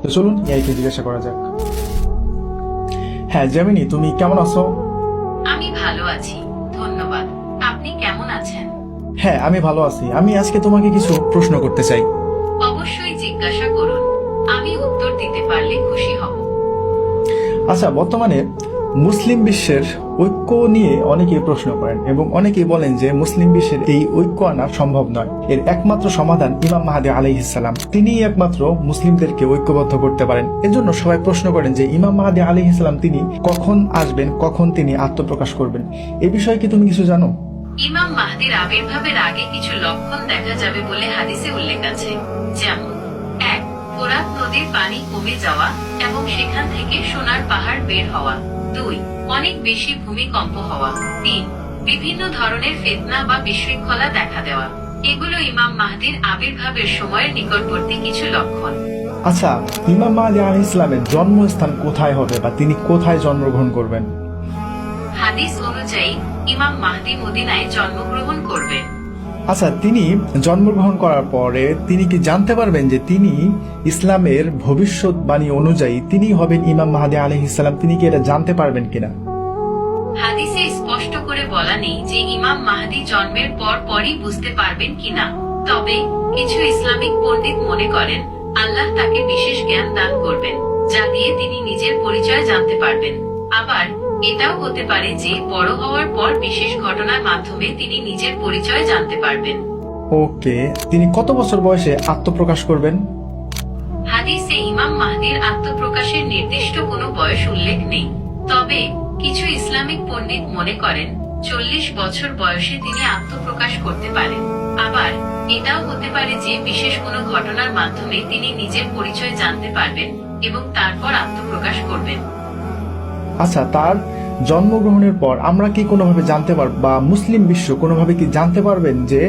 তো চলুন ইয়াইকে জিজ্ঞাসা করা যাক। হ্যাঁ জেমিনি, তুমি কেমন আছো? আমি ভালো আছি, ধন্যবাদ। আপনি কেমন আছেন? হ্যাঁ আমি ভালো আছি। আমি আজকে তোমাকে কিছু প্রশ্ন করতে চাই। অবশ্যই জিজ্ঞাসা করুন, আমি উত্তর দিতে পারলে খুশি হব। আচ্ছা, বর্তমানে মুসলিম বিশ্বের ঐক্য নিয়ে অনেকেই প্রশ্ন করেন এবং অনেকেই বলেন যে মুসলিম বিশ্বের এই ঐক্য আনা সম্ভব নয়। এর একমাত্র সমাধান ইমাম মাহদী আলাইহিস সালাম, তিনিই একমাত্র মুসলিমদেরকে ঐক্যবদ্ধ করতে পারেন। এজন্য সবাই প্রশ্ন করেন যে ইমাম মাহদী আলাইহিস সালাম তিনি কখন আসবেন, কখন তিনি আত্মপ্রকাশ করবেন। এ বিষয়ে কি তুমি কিছু জানো? ইমাম মাহদির আবির্ভাবের আগে কিছু লক্ষণ দেখা যাবে বলে হাদিসে উল্লেখ আছে। যেমন 1. ফোরাত নদীর পানি কমে যাওয়া এবং সেখান থেকে সোনার পাহাড় বের হওয়া। 2. অনেক বেশি ভূমিকম্প হওয়া। 3. বিভিন্ন ধরনের ফিতনা বা বিশৃঙ্খলা দেখা দেওয়া। এগুলো ইমাম মাহদির আবির্ভাবের সময়ের নিকটবর্তী কিছু লক্ষণ। আচ্ছা, ইমাম মাহদী আলাইহিস সালামের জন্মস্থান কোথায় হবে বা তিনি কোথায় জন্মগ্রহণ করবেন? হাদিস অনুযায়ী ইমাম মাহদি মদিনায় জন্মগ্রহণ করবেন। আচ্ছা, তিনি জন্মগ্রহণ করার পরে তিনি কি জানতে পারবেন যে তিনি ইসলামের ভবিষ্যৎবাণী অনুযায়ী তিনি হবেন ইমাম মাহদী আলাইহিস সালাম? তিনি কি এটা জানতে পারবেন কিনা? হাদিসে স্পষ্ট করে বলা নেই যে ইমাম মাহদি জন্মের পর পরই বুঝতে পারবেন কিনা। তবে কিছু ইসলামিক পণ্ডিত মনে করেন আল্লাহ তাকে বিশেষ জ্ঞান দান করবেন, যা দিয়ে তিনি নিজের পরিচয় জানতে পারবেন। আবার এটাও হতে পারে যে বড় হওয়ার পর বিশেষ ঘটনার মাধ্যমে তিনি নিজের পরিচয় জানতে পারবেন। ওকে, তিনি কত বছর বয়সে আত্মপ্রকাশ করবেন? হাদিসে ইমাম মাহদির আত্মপ্রকাশের নির্দিষ্ট কোনো বয়স উল্লেখ নেই। তবে কিছু ইসলামিক পণ্ডিত মনে করেন 40 বছর বয়সে তিনি আত্মপ্রকাশ করতে পারেন। আবার এটাও হতে পারে যে বিশেষ কোনো ঘটনার মাধ্যমে তিনি নিজের পরিচয় জানতে পারবেন এবং তারপর আত্মপ্রকাশ করবেন। আচ্ছা, তার জন্মগ্রহণের পর আমরা কি কোনোভাবে জানতে পারব বা মুসলিম বিশ্ব কোনোভাবে কি জানতে পারবেন যে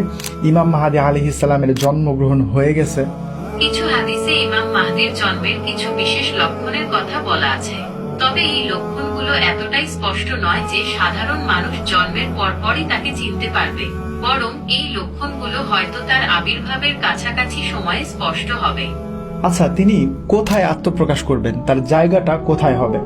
ইমাম মাহদী আলাইহিস সালামের জন্মগ্রহণ হয়ে গেছে? কিছু হাদিসে ইমাম মাহদির জন্মের কিছু বিশেষ লক্ষণের কথা বলা আছে। তবে এই লক্ষণগুলো এতটাই স্পষ্ট নয় যে সাধারণ মানুষ জন্মের পরপরই তাকে চিনতে পারবে। বরং এই লক্ষণগুলো হয়তো তার আবির্ভাবের কাছাকাছি সময়ে স্পষ্ট হবে। আচ্ছা, তিনি কোথায় আত্মপ্রকাশ করবেন? তার জায়গাটা কোথায় হবে?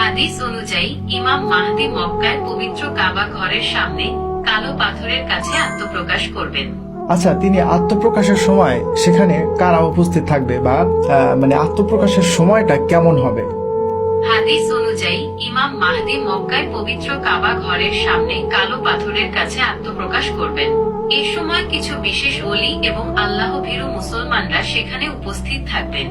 হাদিস অনুযায়ী ইমাম মাহদি মক্কার পবিত্র কাবা ঘরের সামনে কালো পাথরের কাছে আত্মপ্রকাশ করবেন। আচ্ছা, তিনি আত্মপ্রকাশের সময় সেখানে কারা উপস্থিত থাকবে বা আত্মপ্রকাশের সময়টা কেমন হবে? হাদিস অনুযায়ী ইমাম মাহদি মক্কায় পবিত্র কাবা ঘরের সামনে কালো পাথরের কাছে আত্মপ্রকাশ করবেন। এই সময় কিছু বিশেষ ওলি এবং আল্লাহ ভীরু মুসলমানরা সেখানে উপস্থিত থাকবেন।